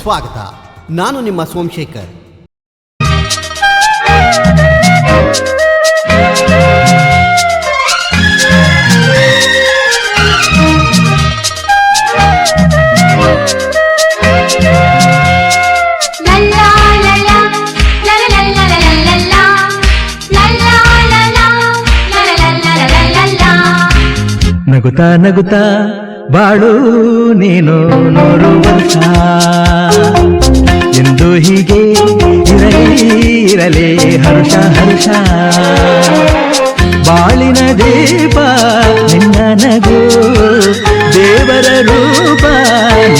ಸ್ವಾಗತ. ನಾನು ನಿಮ್ಮ ಸೋಮಶೇಖರ್. ನಗುತ್ತಾ ನಗುತ್ತಾ ಬಾಳು ನೀನು 100 ವರ್ಷ ಎಂದು ಹೀಗೆ ಇರಲಿ ಹರ್ಷ ಹರ್ಷ. ಬಾಳಿನ ದೀಪ ನಿನ್ನ ನಗು, ದೇವರ ರೂಪ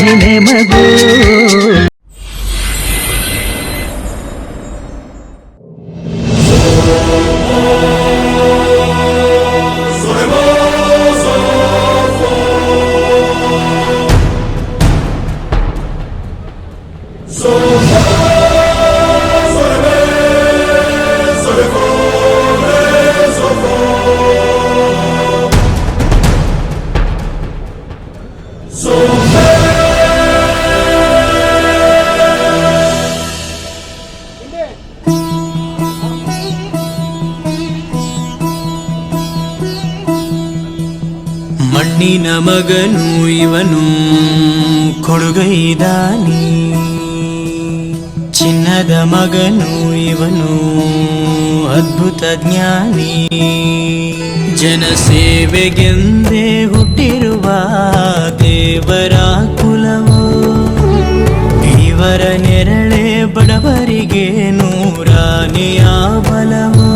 ನಿನ್ನೆ ಮಗು. ಮಣ್ಣಿನ ಮಗನು ಇವನು ಕೊಡುಗೈದಾನಿ, ಚಿನ್ನದ ಮಗನು ಇವನು ಅದ್ಭುತ ಜ್ಞಾನಿ. ಜನಸೇವೆಗೆಂದೇ ಹುಟ್ಟಿರುವ ದೇವರ ಕುಲವು, ಇವರ ನೆರಳೆ ಬಡವರಿಗೆ ನೂರಾನೆಯ ಬಲವು.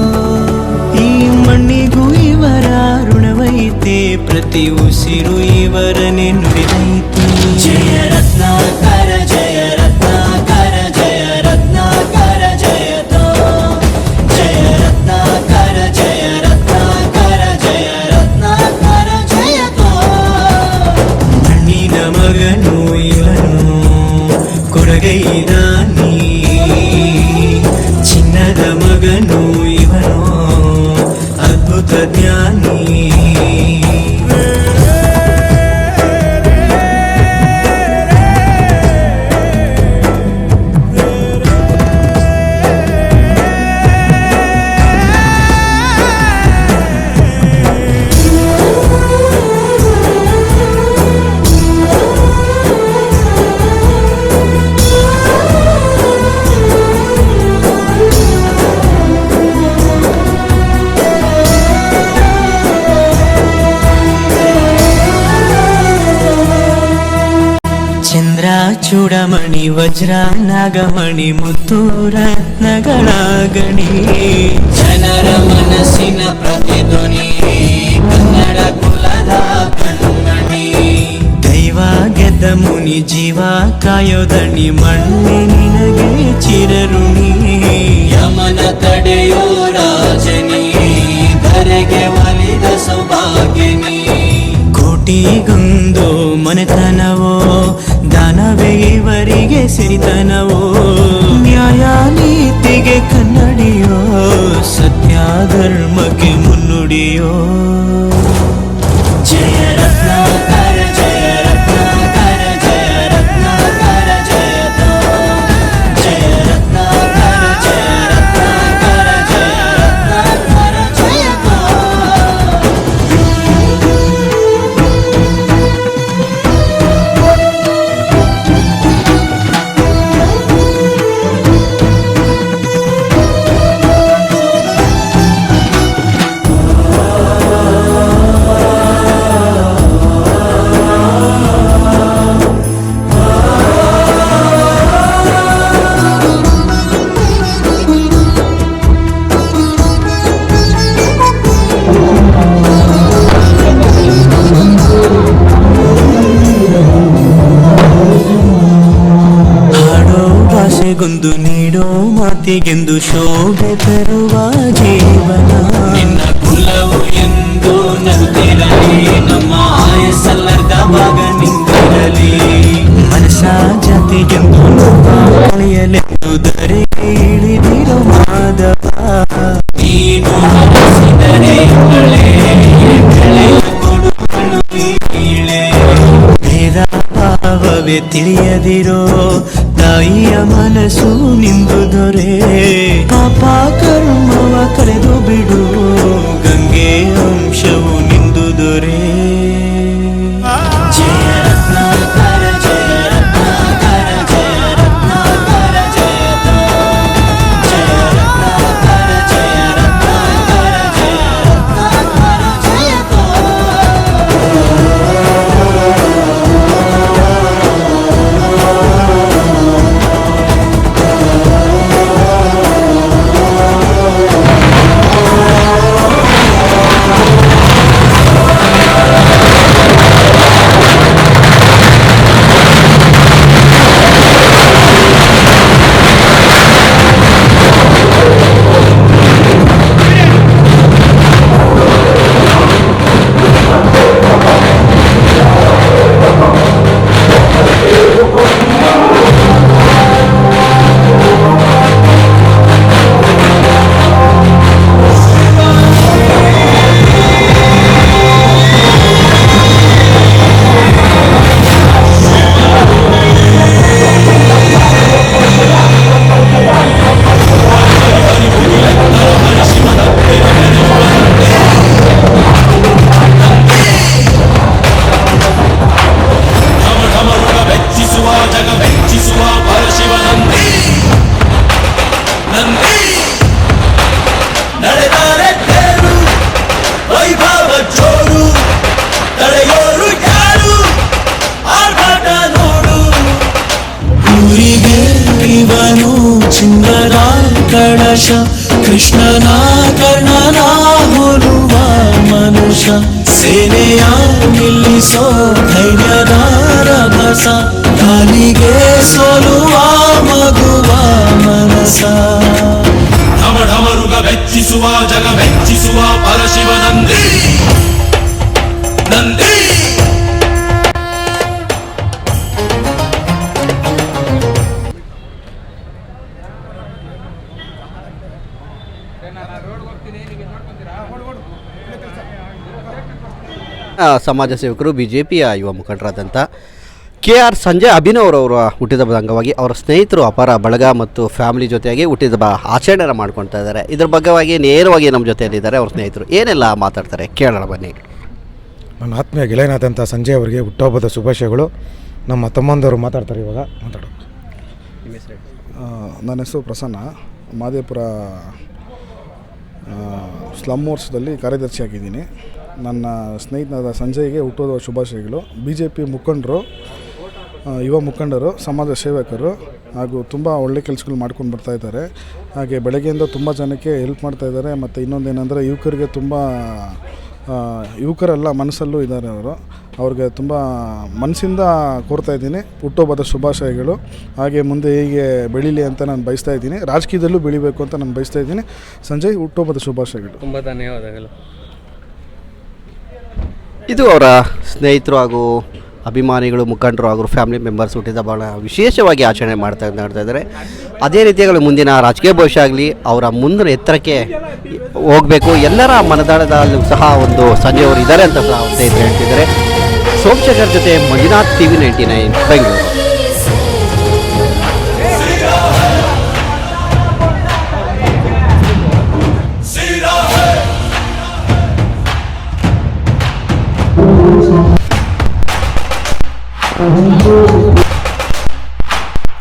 ಈ ಮಣ್ಣಿಗೂ ಇವರ ಋಣವೈತೆ, ಪ್ರತಿ ಉಸಿರು ಇವರನ್ನೇ ನುಡಿದೈತೆ. ಜಯ ರತ್ನಾಕರ ಜಯ ರತ್ನಾಕರ ಜಯ ರತ್ನಾಕರ ಜಯತೋ, ಜಯ ರತ್ನಾಕರ ಜಯ ರತ್ನಾಕರ ಜಯ ರತ್ನಾಕರ ಜಯತೋ. ಮಣ್ಣಿನ ಮಗನು ಇವನು ಕೊಡಗೈದಾನಿ, ಚಿನ್ನದ ಮಗನು ಇವನು ಅದ್ಭುತ ಜ್ಞಾನಿ. ಚಂದ್ರ ಚೂಡಮಣಿ ವಜ್ರ ನಾಗಮಣಿ ಮುತ್ತು ರತ್ನಗಳ ಗಣಿ, ಜನರ ಮನಸ್ಸಿನ ಪ್ರತಿಧ್ವನಿ ಕನ್ನಡ ಕುಲದ ಕಣ್ಮಣಿ. ದೈವ ಗೆದ್ದ ಮುನಿ ಜೀವ ಕಾಯೋದಣಿ, ಮಣ್ಣೆ ನಿನಗೆ ಚಿರಋಣಿ. ಯಮನ ತಡೆಯೋ ರಾಜನಿ, ಧರೆಗೆ ಒಲಿದ ಸೌಭಾಗ್ಯನಿ. ಕೋಟಿಗೊಂದು ಮನೆತನವೋ, ದಾನವೇ ಇವರಿಗೆ ಸಿರಿತನವೋ. ನ್ಯಾಯ ನೀತಿಗೆ ಕನ್ನಡಿಯೋ, ಸತ್ಯ ಧರ್ಮಕ್ಕೆ ಮುನ್ನುಡಿಯೋ. ಜಯ ರತ್ನಾಕರ ಜಯ ರತ್ನಾಕರ ಜಯ ರತ್ನಾಕರ ಜಯತೋ, ಜಯ ರತ್ನಾಕರ ಜಯ ರತ್ನಾಕರ ಜಯ ರತ್ನಾಕರ ಜಯತೋ. ಗೊಂದು ನೀಡೋ ಮಾತಿಗೆಂದು ಶೋಭೆ ತರುವ ಜೀವನ. ನಿನ್ನ ಕುಲವು ಎಂದು ನಗುತ್ತಿರಲಿ, ನಮ್ಮ ಆಯಸ್ಸಲ್ಲದ ಭಾಗ ನಿಂತಿರಲಿ. ಮನಸ ಜಾತಿಗೆಂದು ಕಳೆಯಲೆಂದು ಧರೆಗೆ ಇಳಿದಿರೋ ಮಾಧವ. ನೀನು ಹರಿಸಿದರೆ ಬೆಳೆಯ ಕೊಡುಗಳು ಕೀಳೆ, ಭೇದ ಭಾವ ಭಾವವೇ ತಿಳಿಯದಿರೋ ತಾಯಿಯ ಮನಸ್ಸು ನಿಂದು ದೊರೆ ಪಾಪ ಕರ್ಮವ ಕಳೆದು ಬಿಡು ಗಂಗೆ ಅಂಶವು ನಿಂದು ದೊರೆ ಜಯ ರತ್ನಾಕರ ಜಯ ರತ್ನಾಕರ ಜಯ ರತ್ನಾಕರ ಜಯತ ಜಯ ರತ್ನಾಕರ ಜಯ ರತ್ನಾಕರ ಜಯ ರತ್ನಾಕರ ಜಯತ ಚಿನ್ನದ ಕಳಶ ಕೃಷ್ಣನ ಕರ್ಣನ ಹೋಲುವ ಮನುಷ್ಯ ಸೇನೆಯ ನಿಲ್ಲಿಸೋ ಧೈರ್ಯದ ರಭಸ ಕಾಲಿಗೆ ಸೋಲುವ ಮಗುವ ಮನಸ ಢಮ ಢಮರುಗ ಬೆಚ್ಚಿಸುವ ಜಗ ಬೆಚ್ಚಿಸುವ ಪರಶಿವ ನಂದಿ ನಂದಿ ಸಮಾಜ ಸೇವಕರು BJPಯ ಯುವ ಮುಖಂಡರಾದಂಥ KR ಸಂಜಯ್ ಅಭಿನವ್ ಅವರ ಹುಟ್ಟಿದಬ್ಬದ ಅಂಗವಾಗಿ ಅವರ ಸ್ನೇಹಿತರು ಅಪಾರ ಬಳಗ ಮತ್ತು ಫ್ಯಾಮಿಲಿ ಜೊತೆಯಾಗಿ ಹುಟ್ಟಿದಬ್ಬ ಆಚರಣೆ ಮಾಡ್ಕೊಳ್ತಾ ಇದ್ದಾರೆ. ಇದ್ರ ಬಗ್ಗೆವಾಗಿ ನೇರವಾಗಿ ನಮ್ಮ ಜೊತೆಯಲ್ಲಿದ್ದಾರೆ ಅವ್ರ ಸ್ನೇಹಿತರು. ಏನೆಲ್ಲ ಮಾತಾಡ್ತಾರೆ ಕೇಳೋಣ ಬನ್ನಿ. ನನ್ನ ಆತ್ಮೀಯ ಗೆಳೆಯನಾದಂಥ ಸಂಜಯ್ ಅವರಿಗೆ ಹುಟ್ಟುಹಬ್ಬದ ಶುಭಾಶಯಗಳು. ನಮ್ಮ ತಮ್ಮಂದವರು ಮಾತಾಡ್ತಾರೆ ಇವಾಗ. ಮಾತಾಡೋ. ನನ್ನ ಹೆಸರು ಪ್ರಸನ್ನ, ಮಾದೇಪುರ ಸ್ಲಮ್ ವರ್ಷದಲ್ಲಿ ಕಾರ್ಯದರ್ಶಿಯಾಗಿದ್ದೀನಿ. ನನ್ನ ಸ್ನೇಹಿತನಾದ ಸಂಜಯ್ಗೆ ಹುಟ್ಟುಹಬ್ಬದ ಶುಭಾಶಯಗಳು. BJP ಮುಖಂಡರು, ಯುವ ಮುಖಂಡರು, ಸಮಾಜ ಸೇವಕರು ಹಾಗೂ ತುಂಬ ಒಳ್ಳೆ ಕೆಲಸಗಳು ಮಾಡ್ಕೊಂಡು ಬರ್ತಾಯಿದ್ದಾರೆ. ಹಾಗೆ ಬೆಳಗ್ಗೆಯಿಂದ ತುಂಬ ಜನಕ್ಕೆ ಹೆಲ್ಪ್ ಮಾಡ್ತಾಯಿದ್ದಾರೆ. ಮತ್ತು ಇನ್ನೊಂದೇನೆಂದರೆ ಯುವಕರಿಗೆ ತುಂಬ ಯುವಕರೆಲ್ಲ ಮನಸ್ಸಲ್ಲೂ ಇದ್ದಾರೆ. ಅವ್ರಿಗೆ ತುಂಬ ಮನಸ್ಸಿಂದ ಕೋರ್ತಾಯಿದ್ದೀನಿ ಹುಟ್ಟುಹಬ್ಬದ ಶುಭಾಶಯಗಳು. ಹಾಗೆ ಮುಂದೆ ಹೀಗೆ ಬೆಳೀಲಿ ಅಂತ ನಾನು ಬಯಸ್ತಾಯಿದ್ದೀನಿ. ರಾಜಕೀಯದಲ್ಲೂ ಬೆಳಿಬೇಕು ಅಂತ ನಾನು ಬಯಸ್ತಾಯಿದ್ದೀನಿ. ಸಂಜಯ್ ಹುಟ್ಟುಹಬ್ಬದ ಶುಭಾಶಯಗಳು. ತುಂಬ ಧನ್ಯವಾದಗಳು. ಇದು ಅವರ ಸ್ನೇಹಿತರು ಹಾಗೂ ಅಭಿಮಾನಿಗಳು, ಮುಖಂಡರು ಹಾಗೂ ಫ್ಯಾಮಿಲಿ ಮೆಂಬರ್ಸ್ ಹುಟ್ಟಿದ ಭಾಳ ವಿಶೇಷವಾಗಿ ಆಚರಣೆ ಮಾಡ್ತಾ ಇದ್ದಾರೆ. ಅದೇ ರೀತಿಯಾಗಿ ಮುಂದಿನ ರಾಜಕೀಯ ಭವಿಷ್ಯ ಆಗಲಿ, ಅವರ ಮುಂದಿನ ಎತ್ತರಕ್ಕೆ ಹೋಗಬೇಕು, ಎಲ್ಲರ ಮನದಾಳದಲ್ಲೂ ಸಹ ಒಂದು ಸಂಜಯ್ ಅವರು ಇದ್ದಾರೆ ಅಂತ ಸಹ ಸ್ನೇಹಿತರು ಹೇಳ್ತಿದ್ದಾರೆ. ಸೋಮಶೇಖರ್ ಜೊತೆ ಮಂಜುನಾಥ್, TV 99 ಬೆಂಗಳೂರು.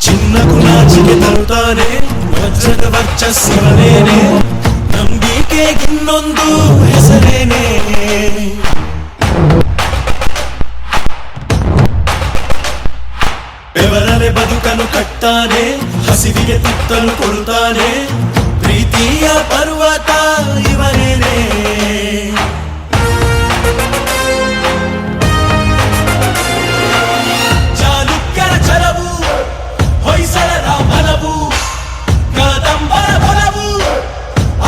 ಚಿನ್ನ ಗುಲಾಜಿಗೆ ತರುತ್ತಾನೆ ವಜ್ರದ ವರ್ಚಸ್ಸಿವನೇನೆ, ನಂಬಿಕೆಗಿನ್ನೊಂದು ಹೆಸರೇನೆ. ಬೆವರನೆ ಬದುಕನ್ನು ಕಟ್ತಾನೆ, ಹಸಿವಿಗೆ ತುತ್ತಲು ಕೊಡುತ್ತಾನೆ, ಪ್ರೀತಿಯ ಪರ್ವತ ಇವನೇನೆ. ಚಾಲುಕ್ಯರ ಛಲವು, ಹೊಯ್ಸಳರ ಮನವು, ಕದಂಬರ ಬಲವು,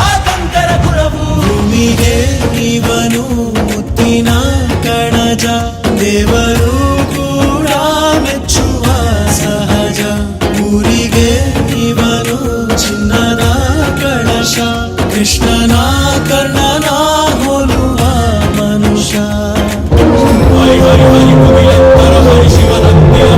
ಆತಂಕರ ಗುಣವು. ಭೂಮಿಗೆ ಇವನು ಮುತ್ತಿನ ಕಣಜ, ದೇವರು ಕೂಡ ಮೆಚ್ಚುವ ಸಹಜ. ಊರಿಗೆ ಇವನು ಚಿನ್ನದ ಕಳಶ, ಕೃಷ್ಣನ ಕರ್ಣನ ಹೋಲುವ ಮನುಷ್ಯ. ಹರಿ ಹರಿ ಹರಿ ಶಿವನಂದಿಯ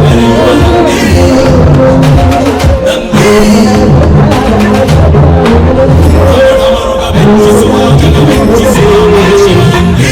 ಮೆಚ್ಚಿಸುವ ಪರಶಿವನಂದೇ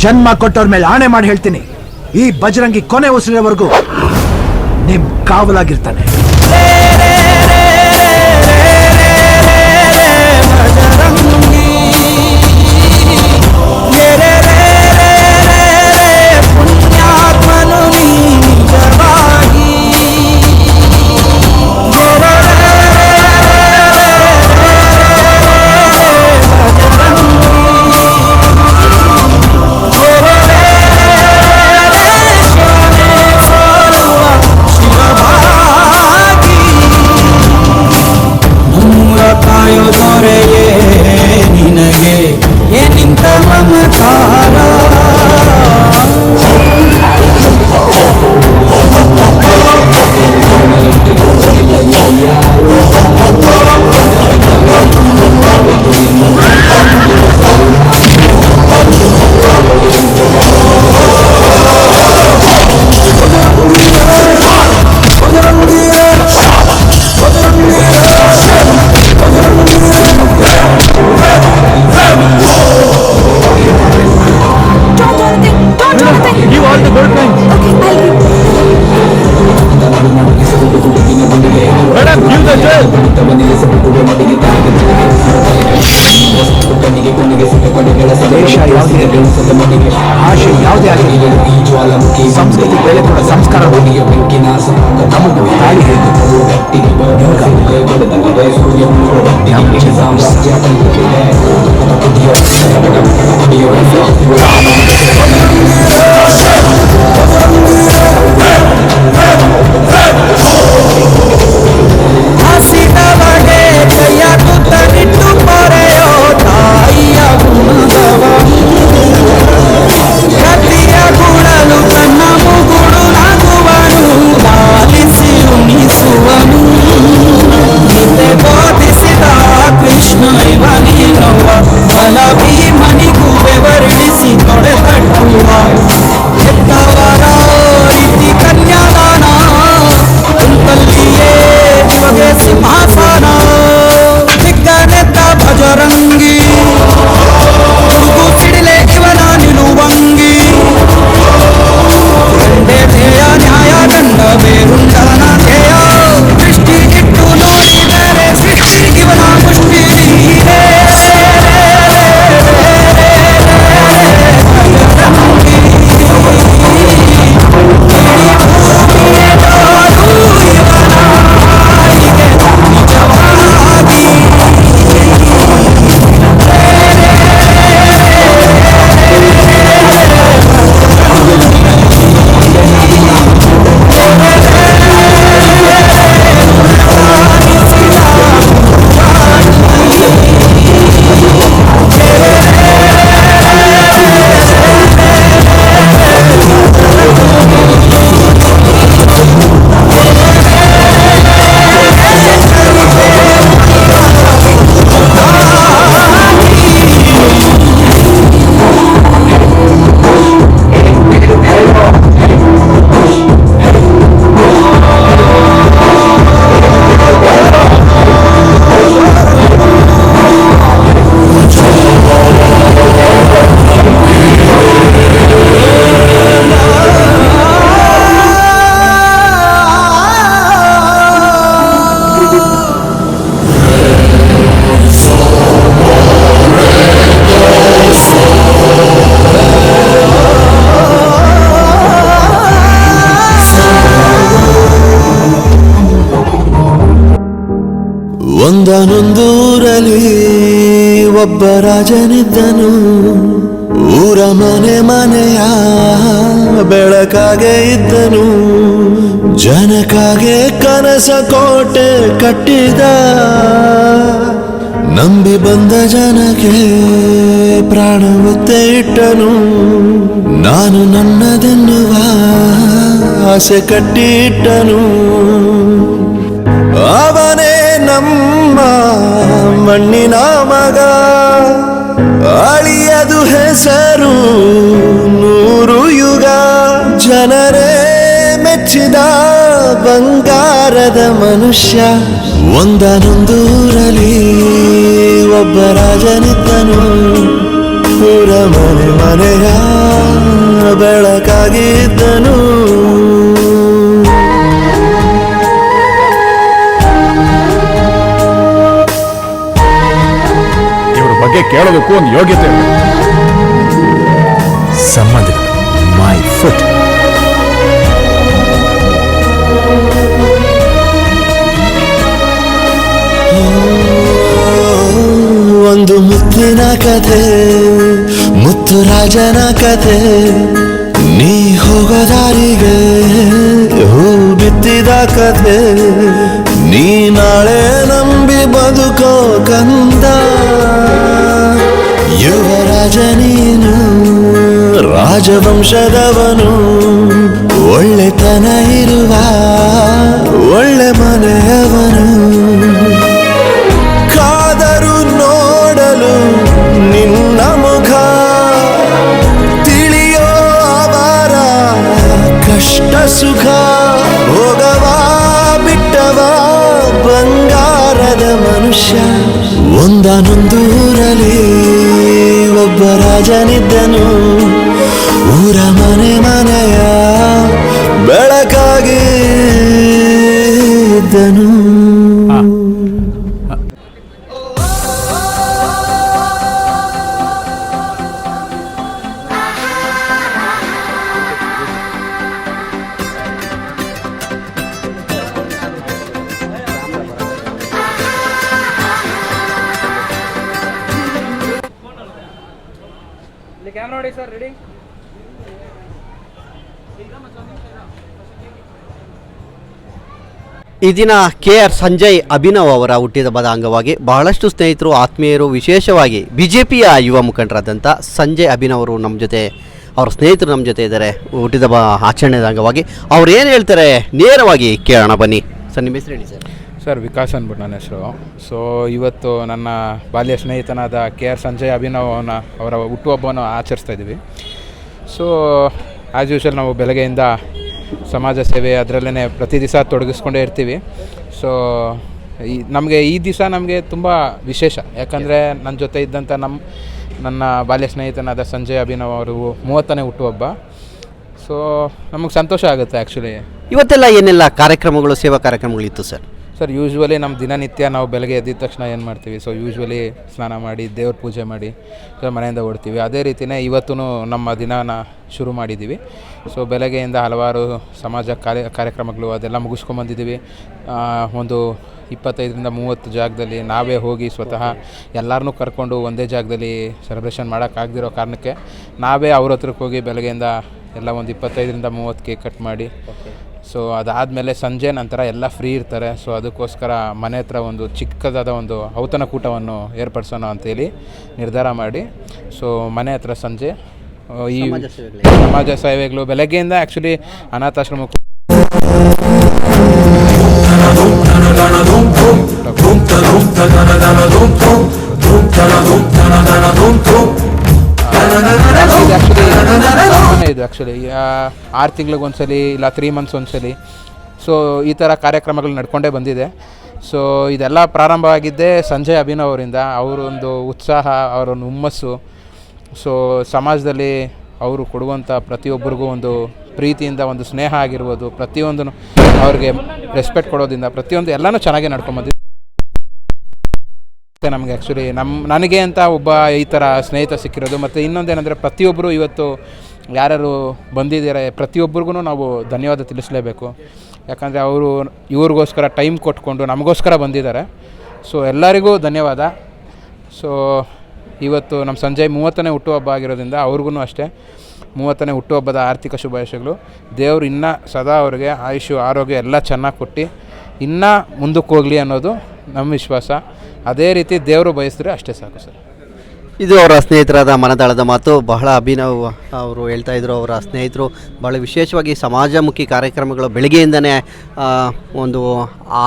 ಜನ್ಮ ಕೊಟ್ಟವ್ರ ಮೇಲೆ ಆಣೆ ಮಾಡಿ ಹೇಳ್ತೀನಿ, ಈ ಬಜರಂಗಿ ಕೊನೆ ಉಸಿರಿನವರೆಗೂ ನಿಮ್ ಕಾವಲಾಗಿರ್ತಾನೆ. ದೇಶ ಯಾವುದೇ ಭಾಷೆ ಯಾವುದೇ ಆಗಲಿ, ಸಂಸ್ಕೃತಿ ಬೆಲೆ ಕೂಡ ಸಂಸ್ಕಾರ ನಮಗೂ ತಾಳಿ ಮನಿಗೂ ಬೆವರಿಸಿ ತೊಡೆ ತಟ್ಟುವ ಎತ್ತವರ ರೀತಿ ಕನ್ಯಾ ಒಂದನೊಂದೂರಲ್ಲಿ ಒಬ್ಬ ರಾಜನಿದ್ದನು, ಊರ ಮನೆ ಮನೆಯ ಬೆಳಕಾಗೆ ಇದ್ದನು, ಜನಕಾಗೆ ಕನಸ ಕೋಟೆ ಕಟ್ಟಿದ, ನಂಬಿ ಬಂದ ಜನಕ್ಕೆ ಪ್ರಾಣ ಒತ್ತೆ ಇಟ್ಟನು, ನಾನು ನನ್ನದೆನ್ನುವ ಆಸೆ ಕಟ್ಟಿಟ್ಟನು. ಅವನೇ ನಮ್ಮ ಮಣ್ಣಿನ ಮಗ, ಅಳಿಯದು ಹೆಸರು 100 ಯುಗ, ಜನರೇ ಮೆಚ್ಚಿದ ಬಂಗಾರದ ಮನುಷ್ಯ. ಒಂದನೊಂದೂರಲ್ಲಿ ಒಬ್ಬ ರಾಜನಿದ್ದನು, ಊರ ಮನೆ ಮನೆಯ ಬೆಳಕಾಗಿದ್ದನು. ಇವ್ರ ಬಗ್ಗೆ ಕೇಳೋದಕ್ಕೂ ಒಂದು ಯೋಗ್ಯತೆ ಇದೆ. ಸಂಬಂಧಿಗಳು ಮೈ ಫುಟ್. ಒಂದು ಮುತ್ತಿನ ಕಥೆ, ಮುತ್ತು ರಾಜನ ಕಥೆ, ನೀ ಹೋಗೋ ದಾರಿಗೆ ಹೂ ಬಿತ್ತಿದ ಕಥೆ, ನೀ ನಾಳೆ ನಂಬಿ ಬದುಕೋ ಕಂದ. ಯುವರಾಜ ನೀನು, ರಾಜವಂಶದವನು, ಒಳ್ಳೆತನ ಇರುವ ಒಳ್ಳೆ ಮನೆಯವನು, ಕಾದರು ನೋಡಲು ನಿನ್ನ ಮುಖ, ತಿಳಿಯೋ ಅವರ ಕಷ್ಟ ಸುಖ, ಹೋಗವ ಬಿಟ್ಟವ ಬಂಗಾರದ ಮನುಷ್ಯ. ಒಂದನೊಂದೂರಲ್ಲಿ ಒಬ್ಬ ರಾಜನಿದ್ದನು, ಊರ ಮನೆ ಮನೆಯ ಬೆಳಕಾಗಿ ಇದ್ದನು. ಈ ದಿನ KR ಸಂಜಯ್ ಅಭಿನವ್ ಅವರ ಹುಟ್ಟಿದಬ್ಬದ ಅಂಗವಾಗಿ ಬಹಳಷ್ಟು ಸ್ನೇಹಿತರು, ಆತ್ಮೀಯರು, ವಿಶೇಷವಾಗಿ BJPಯ ಯುವ ಮುಖಂಡರಾದಂಥ ಸಂಜಯ್ ಅಭಿನವ್ ಅವರು ನಮ್ಮ ಜೊತೆ, ಅವ್ರ ಸ್ನೇಹಿತರು ನಮ್ಮ ಜೊತೆ ಇದ್ದಾರೆ. ಹುಟ್ಟಿದಬ್ಬ ಆಚರಣೆಯ ಅಂಗವಾಗಿ ಅವ್ರು ಏನು ಹೇಳ್ತಾರೆ ನೇರವಾಗಿ ಕೇಳೋಣ ಬನ್ನಿ. ಸರ್, ನಿಮ್ಮ ಹೆಸರು ಹೇಳಿ ಸರ್. ಸರ್, ವಿಕಾಸ್ ಅಂದ್ಬಿಟ್ಟು ನನ್ನ ಹೆಸರು. ಸೊ ಇವತ್ತು ನನ್ನ ಬಾಲ್ಯ ಸ್ನೇಹಿತನಾದ KR ಸಂಜಯ್ ಅಭಿನವ್ ಅವರ ಹುಟ್ಟುಹಬ್ಬವನ್ನು ಆಚರಿಸ್ತಾ ಇದ್ದೀವಿ. ಸೊ ಆ್ಯಸ್ ಯೂಶುವಲ್ ನಾವು ಬೆಳಗ್ಗೆಯಿಂದ ಸಮಾಜ ಸೇವೆ ಅದರಲ್ಲೇ ಪ್ರತಿ ದಿವಸ ತೊಡಗಿಸ್ಕೊಂಡೇ ಇರ್ತೀವಿ. ಸೊ ನಮಗೆ ಈ ದಿವಸ ನಮಗೆ ತುಂಬ ವಿಶೇಷ, ಯಾಕಂದರೆ ನನ್ನ ಜೊತೆ ಇದ್ದಂಥ ನನ್ನ ಬಾಲ್ಯ ಸ್ನೇಹಿತನಾದ ಸಂಜಯ್ ಅಭಿನವ್ ಅವರು 30ನೇ ಹುಟ್ಟುಹಬ್ಬ. ಸೊ ನಮಗೆ ಸಂತೋಷ ಆಗುತ್ತೆ ಆ್ಯಕ್ಚುಲಿ. ಇವತ್ತೆಲ್ಲ ಏನೆಲ್ಲ ಕಾರ್ಯಕ್ರಮಗಳು, ಸೇವಾ ಕಾರ್ಯಕ್ರಮಗಳಿತ್ತು ಸರ್? ಸರ್, ಯೂಶ್ವಲಿ ನಮ್ಮ ದಿನನಿತ್ಯ ನಾವು ಬೆಳಗ್ಗೆ ಎದ್ದಿದ ತಕ್ಷಣ ಏನು ಮಾಡ್ತೀವಿ, ಸೊ ಯೂಶ್ವಲಿ ಸ್ನಾನ ಮಾಡಿ ದೇವ್ರ ಪೂಜೆ ಮಾಡಿ ಮನೆಯಿಂದ ಹೊಡ್ತೀವಿ. ಅದೇ ರೀತಿಯೇ ಇವತ್ತೂ ನಮ್ಮ ದಿನನ ಶುರು ಮಾಡಿದ್ದೀವಿ. ಸೊ ಬೆಳಗ್ಗೆಯಿಂದ ಹಲವಾರು ಸಮಾಜ ಕಾರ್ಯಕ್ರಮಗಳು ಅದೆಲ್ಲ ಮುಗಿಸ್ಕೊಂಬಂದಿದ್ದೀವಿ. ಒಂದು 25ರಿಂದ 30 ಜಾಗದಲ್ಲಿ ನಾವೇ ಹೋಗಿ ಸ್ವತಃ ಎಲ್ಲರನ್ನೂ ಕರ್ಕೊಂಡು ಒಂದೇ ಜಾಗದಲ್ಲಿ ಸೆಲೆಬ್ರೇಷನ್ ಮಾಡೋಕ್ಕಾಗದಿರೋ ಕಾರಣಕ್ಕೆ ನಾವೇ ಅವ್ರ ಹತ್ರಕ್ಕೆ ಹೋಗಿ ಬೆಳಗ್ಗೆಯಿಂದ ಎಲ್ಲ ಒಂದು 25ರಿಂದ 30 ಕೇಕ್ ಕಟ್ ಮಾಡಿ, ಸೊ ಅದಾದಮೇಲೆ ಸಂಜೆ ನಂತರ ಎಲ್ಲ ಫ್ರೀ ಇರ್ತಾರೆ. ಸೊ ಅದಕ್ಕೋಸ್ಕರ ಮನೆ ಹತ್ರ ಒಂದು ಚಿಕ್ಕದಾದ ಒಂದು ಔತಣಕೂಟವನ್ನು ಏರ್ಪಡಿಸೋಣ ಅಂತೇಳಿ ನಿರ್ಧಾರ ಮಾಡಿ, ಸೊ ಮನೆ ಹತ್ರ ಸಂಜೆ ಈ ಸಮಾಜ ಸೇವೆಗಳು ಬೆಳಗ್ಗೆಯಿಂದ ಆ್ಯಕ್ಚುಲಿ ಅನಾಥಾಶ್ರಮ ಇದು ಆ್ಯಕ್ಚುಲಿ 6 ತಿಂಗಳಿಗೆ ಒಂದ್ಸಲಿ ಇಲ್ಲ 3 ಮಂತ್ಸ್ ಒಂದ್ಸಲಿ. ಸೊ ಈ ಥರ ಕಾರ್ಯಕ್ರಮಗಳು ನಡ್ಕೊಂಡೇ ಬಂದಿದೆ. ಸೊ ಇದೆಲ್ಲ ಪ್ರಾರಂಭ ಆಗಿದ್ದೇ ಸಂಜಯ್ ಅಭಿನವ್ ಅವರಿಂದ. ಅವರೊಂದು ಉತ್ಸಾಹ, ಅವರೊಂದು ಹುಮ್ಮಸ್ಸು, ಸೊ ಸಮಾಜದಲ್ಲಿ ಅವರು ಕೊಡುವಂಥ ಪ್ರತಿಯೊಬ್ಬರಿಗೂ ಒಂದು ಪ್ರೀತಿಯಿಂದ ಒಂದು ಸ್ನೇಹ ಆಗಿರ್ಬೋದು, ಪ್ರತಿಯೊಂದನ್ನು ಅವ್ರಿಗೆ ರೆಸ್ಪೆಕ್ಟ್ ಕೊಡೋದ್ರಿಂದ ಪ್ರತಿಯೊಂದು ಎಲ್ಲನೂ ಚೆನ್ನಾಗೇ ನಡ್ಕೊಂಬಂದಿದೆ. ನಮಗೆ ಆ್ಯಕ್ಚುಲಿ ನನಗೆ ಅಂತ ಒಬ್ಬ ಈ ಥರ ಸ್ನೇಹಿತ ಸಿಕ್ಕಿರೋದು. ಮತ್ತು ಇನ್ನೊಂದೇನೆಂದರೆ ಪ್ರತಿಯೊಬ್ಬರು ಇವತ್ತು ಯಾರ್ಯಾರು ಬಂದಿದ್ದಾರೆ ಪ್ರತಿಯೊಬ್ಬರಿಗೂ ನಾವು ಧನ್ಯವಾದ ತಿಳಿಸಲೇಬೇಕು. ಯಾಕಂದರೆ ಅವರು ಇವ್ರಿಗೋಸ್ಕರ ಟೈಮ್ ಕೊಟ್ಕೊಂಡು ನಮಗೋಸ್ಕರ ಬಂದಿದ್ದಾರೆ. ಸೊ ಎಲ್ಲರಿಗೂ ಧನ್ಯವಾದ. ಸೊ ಇವತ್ತು ನಮ್ಮ ಸಂಜಯ್ 30ನೇ ಹುಟ್ಟುಹಬ್ಬ ಆಗಿರೋದ್ರಿಂದ ಅವ್ರಿಗೂ ಅಷ್ಟೇ 30ನೇ ಹುಟ್ಟುಹಬ್ಬದ ಆರ್ಥಿಕ ಶುಭಾಶಯಗಳು. ದೇವರು ಇನ್ನೂ ಸದಾ ಅವ್ರಿಗೆ ಆಯುಷು ಆರೋಗ್ಯ ಎಲ್ಲ ಚೆನ್ನಾಗಿ ಕೊಟ್ಟು ಇನ್ನೂ ಮುಂದಕ್ಕೆ ಹೋಗಲಿ ಅನ್ನೋದು ನಮ್ಮ ವಿಶ್ವಾಸ. ಅದೇ ರೀತಿ ದೇವರು ಬಯಸಿದ್ರೆ ಅಷ್ಟೇ ಸಾಕು ಸರ್. ಇದು ಅವರ ಸ್ನೇಹಿತರಾದ ಮನದಾಳದ ಮಾತು. ಬಹಳ ಅಭಿನವ್ ಅವರು ಹೇಳ್ತಾಯಿದ್ರು, ಅವರ ಸ್ನೇಹಿತರು ಭಾಳ ವಿಶೇಷವಾಗಿ ಸಮಾಜಮುಖಿ ಕಾರ್ಯಕ್ರಮಗಳು ಬೆಳಗ್ಗೆಯಿಂದನೇ ಒಂದು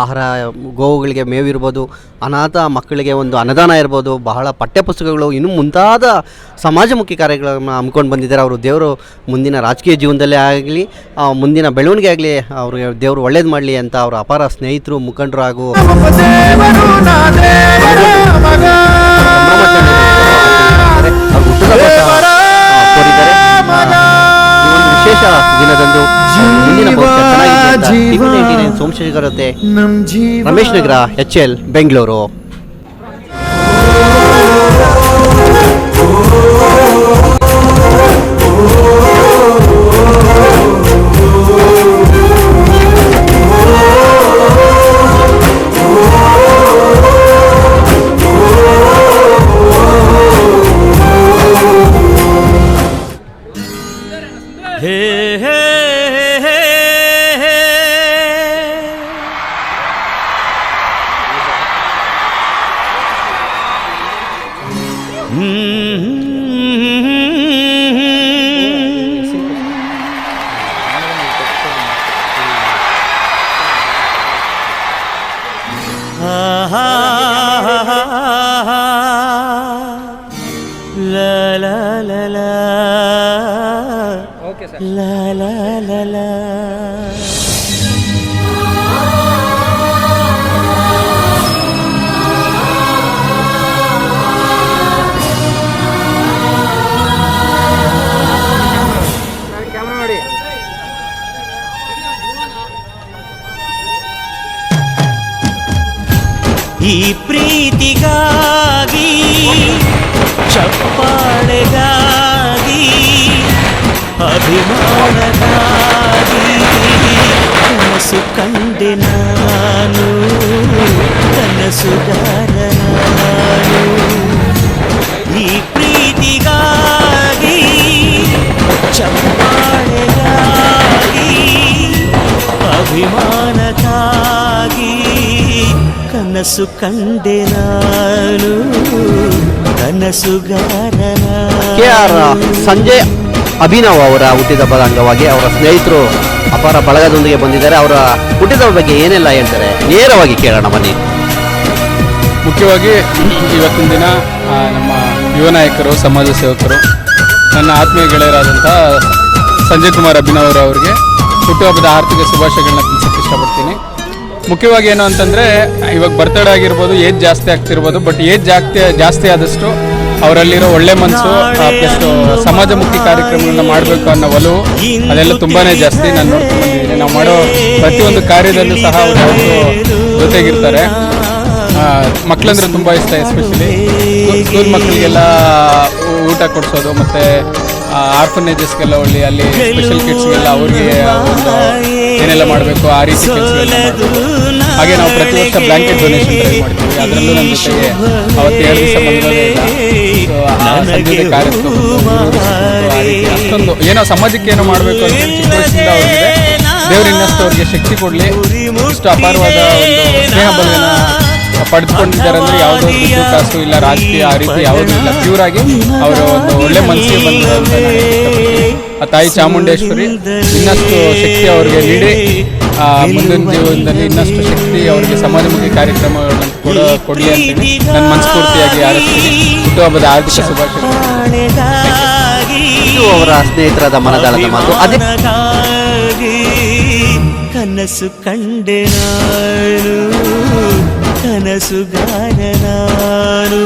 ಆಹಾರ, ಗೋವುಗಳಿಗೆ ಮೇವಿರ್ಬೋದು, ಅನಾಥ ಮಕ್ಕಳಿಗೆ ಒಂದು ಅನ್ನದಾನ ಇರ್ಬೋದು, ಬಹಳ ಪಠ್ಯಪುಸ್ತಕಗಳು ಇನ್ನೂ ಮುಂತಾದ ಸಮಾಜಮುಖಿ ಕಾರ್ಯಕ್ರಮ ಹಮ್ಮಿಕೊಂಡು ಬಂದಿದ್ದಾರೆ. ಅವರು ದೇವರು ಮುಂದಿನ ರಾಜಕೀಯ ಜೀವನದಲ್ಲೇ ಆಗಲಿ, ಮುಂದಿನ ಬೆಳವಣಿಗೆ ಆಗಲಿ, ಅವ್ರಿಗೆ ದೇವರು ಒಳ್ಳೇದು ಮಾಡಲಿ ಅಂತ ಅವರ ಅಪಾರ ಸ್ನೇಹಿತರು, ಮುಖಂಡರು ಹಾಗೂ ಕೋರಿದ್ದಾರೆ. ವಿಶೇಷ ದಿನದಂದು ಮುಂದಿನ ಭವಿಷ್ಯ ಚೆನ್ನಾಗಿದೆ ಅಂತ ಸೋಮಶೇಖರತೆ, ರಮೇಶ್ ನಗರ, HL, ಬೆಂಗಳೂರು. ಈ ಪ್ರೀತಿಗಾಗಿ, ಚಪ್ಪಾಳೆಗಾಗಿ, ಅಭಿಮಾನಗಾಗಿ ಕನಸು ಕಂಡೆ ನಾನು, ಕನಸುಗಾರ ನಾನು. ಈ ಪ್ರೀತಿಗಾಗಿ, ಚಪ್ಪಾಳೆಗಾಗಿ, ಅಭಿಮಾನಕ್ಕಾಗಿ ಕನಸು ಕಂಡೆ ನಾನು, ಕನಸುಗಾರ. KR ಸಂಜಯ್ ಅಭಿನವ್ ಅವರ ಹುಟ್ಟಿದಬ್ಬದ ಅಂಗವಾಗಿ ಅವರ ಸ್ನೇಹಿತರು ಅಪಾರ ಬಳಗದೊಂದಿಗೆ ಬಂದಿದ್ದಾರೆ. ಅವರ ಹುಟ್ಟಿದಬ್ಬದ ಬಗ್ಗೆ ಏನೆಲ್ಲ ಹೇಳ್ತಾರೆ ನೇರವಾಗಿ ಕೇಳೋಣ ಬನ್ನಿ. ಮುಖ್ಯವಾಗಿ ಇವತ್ತಿನ ದಿನ ನಮ್ಮ ಯುವ ನಾಯಕರು, ಸಮಾಜ ಸೇವಕರು, ನನ್ನ ಆತ್ಮೀಯ ಗೆಳೆಯರಾದಂಥ ಸಂಜಯ್ ಕುಮಾರ್ ಅಭಿನವ್ ಅವರಿಗೆ ಹುಟ್ಟುಹಬ್ಬದ ಆರ್ಥಿಕ ಶುಭಾಶಯಗಳನ್ನ ತಿಳಿಸೋಕ್ಕೆ ಇಷ್ಟಪಡ್ತೀನಿ. ಮುಖ್ಯವಾಗಿ ಏನು ಅಂತಂದರೆ, ಇವಾಗ ಬರ್ತಡೇ ಆಗಿರ್ಬೋದು, ಏಜ್ ಜಾಸ್ತಿ ಆಗ್ತಿರ್ಬೋದು, ಬಟ್ ಏಜ್ ಜಾಸ್ತಿ ಆದಷ್ಟು ಅವರಲ್ಲಿರೋ ಒಳ್ಳೆ ಮನಸ್ಸು ಪ್ಲಸ್ ಸಮಾಜಮುಖಿ ಕಾರ್ಯಕ್ರಮಗಳನ್ನ ಮಾಡಬೇಕು ಅನ್ನೋ ಒಲವು ಅದೆಲ್ಲ ತುಂಬಾ ಜಾಸ್ತಿ ನಾನು ನೋಡ್ಕೊಂಡು ಬಂದಿದ್ದೀನಿ. ನಾವು ಮಾಡೋ ಪ್ರತಿಯೊಂದು ಕಾರ್ಯದಲ್ಲೂ ಸಹ ಅವರು ಜೊತೆಗಿರ್ತಾರೆ. ಮಕ್ಕಳಂದ್ರೆ ತುಂಬ ಇಷ್ಟ, ಎಸ್ಪೆಷಲಿ ಸ್ಕೂಲ್ ಮಕ್ಕಳಿಗೆಲ್ಲ ಊಟ ಕೊಡಿಸೋದು, ಮತ್ತು ಆರ್ಫನೇಜಸ್ಗೆಲ್ಲ ಒಳ್ಳೆ ಅಲ್ಲಿ ಸ್ಪೆಷಲ್ ಕಿಡ್ಸ್ಗೆಲ್ಲ ಅವ್ರಿಗೆ ಒಂದು ಏನೆಲ್ಲ ಮಾಡಬೇಕು ಆ ರೀತಿ ಕೆಲಸಗಳನ್ನ ಮಾಡಬೇಕು. ಹಾಗೆ ನಾವು ಪ್ರತಿ ವರ್ಷ ಬ್ಲ್ಯಾಂಕೆಟ್ ಡೊನೇಷನ್ ಡ್ರೈವ್ ಮಾಡ್ತೀವಿ. ಅದರಲ್ಲೂ ನಮ್ಮ ಜೊತೆಗೆ ಅವತ್ತು 2 ದಿವಸ ಬಂದೋದೇ ಇಲ್ಲ. ಸೊ ಆ ಸಂಜೆ ಕಾರ್ಯಕ್ರಮ ಅಷ್ಟೊಂದು ಏನೋ ಸಮಾಜಕ್ಕೆ ಏನೋ ಮಾಡಬೇಕು ಅಂತ ಚಿಕ್ಕ ವಯಸ್ಸಿಂದ ಅವ್ರಿಗೆ ದೇವರು ಇನ್ನಷ್ಟು ಅವ್ರಿಗೆ ಶಕ್ತಿ ಕೊಡಲಿ. ಇಷ್ಟು ಅಪಾರವಾದ ಒಂದು ಸ್ನೇಹ ಬಲನ ಪಡೆದುಕೊಂಡಿದ್ದಾರೆ ಅಂದರೆ ಯಾವುದೋ ದುಡ್ಡು ಕಾಸು ಇಲ್ಲ, ರಾಜಕೀಯ ಆ ರೀತಿ ಯಾವುದೂ ಇಲ್ಲ. ಪ್ಯೂರಾಗಿ ಅವರ ಒಂದು ಒಳ್ಳೆ ಮನಸ್ಸಿಗೆ ಬಂದಿದೆ ಅಂತ ನಾನು ಇಷ್ಟಪಡ್ತೀನಿ. ಆ ತಾಯಿ ಚಾಮುಂಡೇಶ್ವರಿ ಇನ್ನಷ್ಟು ಶಕ್ತಿ ಅವ್ರಿಗೆ ನೀಡಿ ಮುಂದಿನ ಜೀವನದಲ್ಲಿ ಇನ್ನಷ್ಟು ಶಕ್ತಿ ಅವರಿಗೆ ಸಮಾಜಮುಖಿ ಕಾರ್ಯಕ್ರಮಗಳನ್ನು ಕೊಡಲಿ ಅಂತೇಳಿ ನನ್ನ ಮನಸ್ಫೂರ್ತಿಯಾಗಿ ಹಾರೈಸ್ತೀನಿ. ಹುಟ್ಟುಹಬ್ಬದ ಆರ್ಥಿಕ ಶುಭಾಶಯಗಳು. ಇದು ಅವರ ಸ್ನೇಹಿತರಾದ ಮನದಾಳದ ಮಾತು. ಅದೇ ಕನಸು ಕಂಡೆ ನಾನು, ಕನಸುಗಾರ ನಾನು.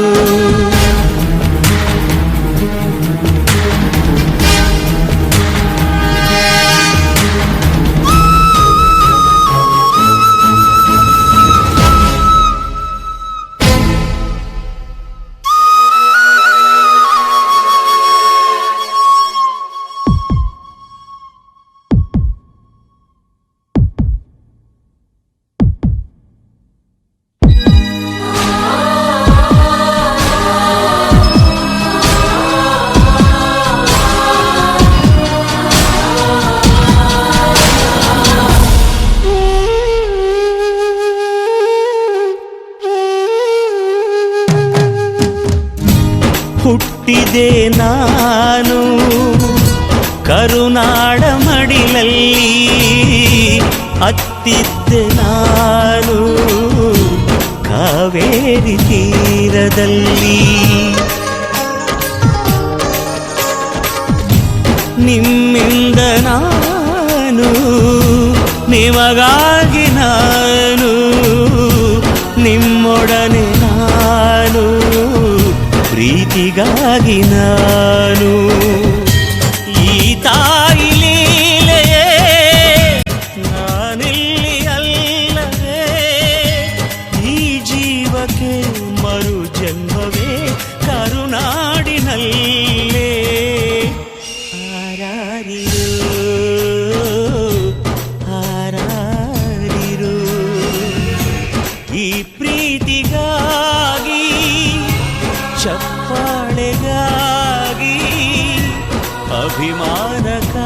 ಹುಟ್ಟಿದೆ ನಾನು ಕರುನಾಡ ಮಡಿಲಲ್ಲಿ ಅತ್ತಿದ್ದೆ ನಾನು ಕಾವೇರಿ ತೀರದಲ್ಲಿ ನಿಮ್ಮಿಂದ ನಾನು ನಿಮಗಾಗಿ ನಾನು ನಿಮ್ಮೊಡನೆ ನಾನು ಪ್ರೀತಿಗಾಗಿ ನಾನು ಈ ತಾಯಿ ಲೀಲೆಯೇ ನಾನಿಲ್ಲಿ ಅಲ್ಲವೇ ಈ ಜೀವಕ್ಕೆ ಮರು ಜನ್ಮವೇ ಕರುನಾಡಿನಲ್ಲೇ ಹಾರಾರಿರು ಈ ಪ್ರೀತಿಗಾಗಿ ಚಪ್ಪಾಳೆಗಾಗಿ ಅಭಿಮಾನಕ್ಕಾಗಿ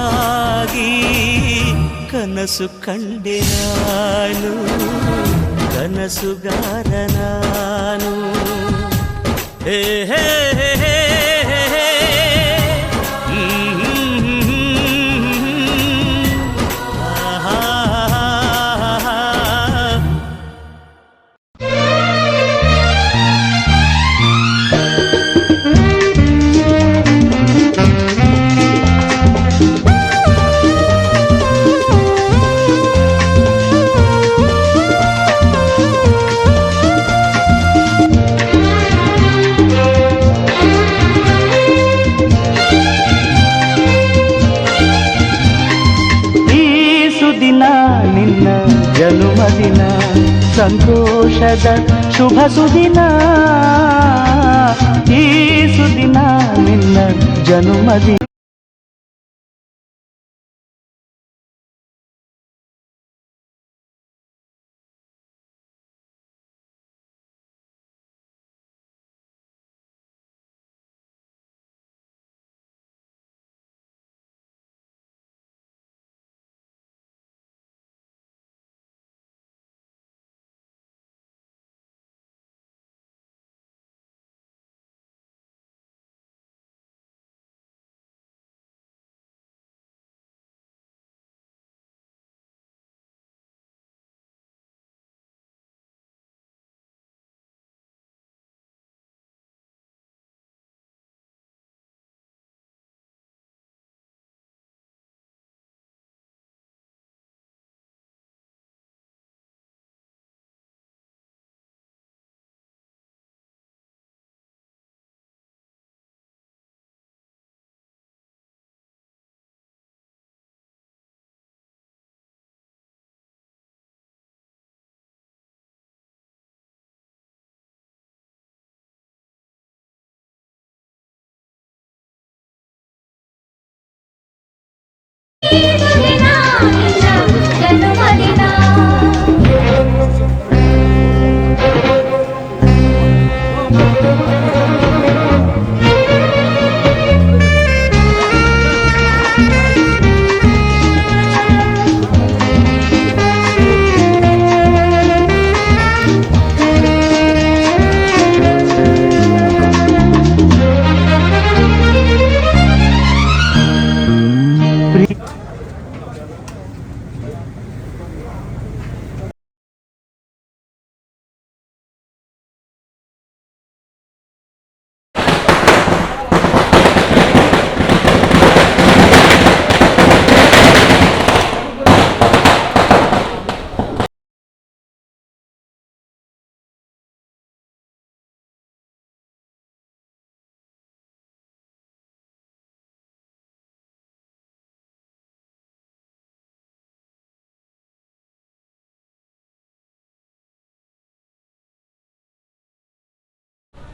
ಕನಸು ಕಂಡೆ ನಾನು ಕನಸುಗಾರ ನಾನು ಹೇ ಹೇ ಹೇ ಹೇ ಹೇ ನಿನ್ನ ಜನುಮದಿನ ಸಂತೋಷದ ಶುಭ ಸುದಿನ ಈ ಸುದಿನ ನಿನ್ನ ಜನುಮದಿನ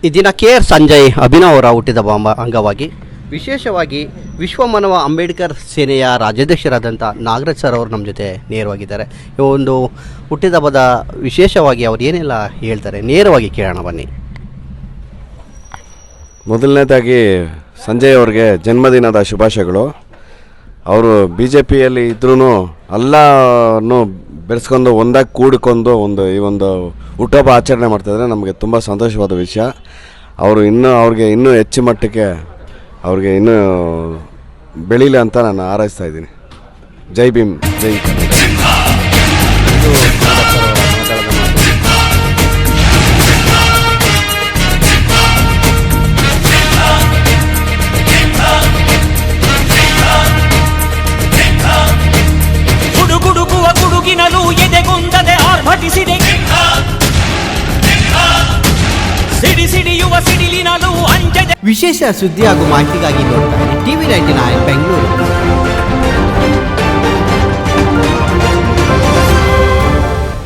ಈ ದಿನ KR ಸಂಜಯ್ ಅಭಿನವ್ ಅವರ ಹುಟ್ಟಿದ ಅಂಗವಾಗಿ ವಿಶೇಷವಾಗಿ ವಿಶ್ವಮಾನವ ಅಂಬೇಡ್ಕರ್ ಸೇನೆಯ ರಾಜ್ಯಾಧ್ಯಕ್ಷರಾದಂಥ ನಾಗರಾಜ್ ಸರ್ ಅವರು ನಮ್ಮ ಜೊತೆ ನೇರವಾಗಿದ್ದಾರೆ. ಈ ಒಂದು ಹುಟ್ಟಿದಬ್ಬದ ವಿಶೇಷವಾಗಿ ಅವ್ರು ಏನೆಲ್ಲ ಹೇಳ್ತಾರೆ ನೇರವಾಗಿ ಕೇಳೋಣ ಬನ್ನಿ. ಮೊದಲನೇದಾಗಿ ಸಂಜಯ್ ಅವ್ರಿಗೆ ಜನ್ಮದಿನದ ಶುಭಾಶಯಗಳು. ಅವರು BJPಯಲ್ಲಿ ಇದ್ರೂ ಎಲ್ಲನೂ ಬೆರೆಸ್ಕೊಂಡು ಒಂದಾಗಿ ಕೂಡಿಕೊಂಡು ಈ ಒಂದು ಹುಟ್ಟುಹಬ್ಬ ಆಚರಣೆ ಮಾಡ್ತಾಯಿದ್ರೆ ನಮಗೆ ತುಂಬ ಸಂತೋಷವಾದ ವಿಷಯ. ಅವರು ಅವ್ರಿಗೆ ಇನ್ನೂ ಹೆಚ್ಚು ಮಟ್ಟಕ್ಕೆ ಅವ್ರಿಗೆ ಇನ್ನೂ ಬೆಳೀಲಿ ಅಂತ ನಾನು ಹಾರೈಸ್ತಾ ಇದ್ದೀನಿ. ಜೈ ಭೀಮ್, ಜೈ ಕನ್ನಡ. ಗುಡುಗುಡುಗುವ ಗುಡುಗಿನಲು ಎದೆಗುಂದದೆ ಆರ್ಭಟಿಸಿದೆ, ಸಿಡಿ ಸಿಡಿಯುವ ಸಿಡಿಲಿನಲು ಅಂಜದೆ. ವಿಶೇಷ ಸುದ್ದಿ ಹಾಗೂ ಮಾಹಿತಿಗಾಗಿ ನೋಡ್ತಾ ಇರಿ TV 99 ಬೆಂಗಳೂರು.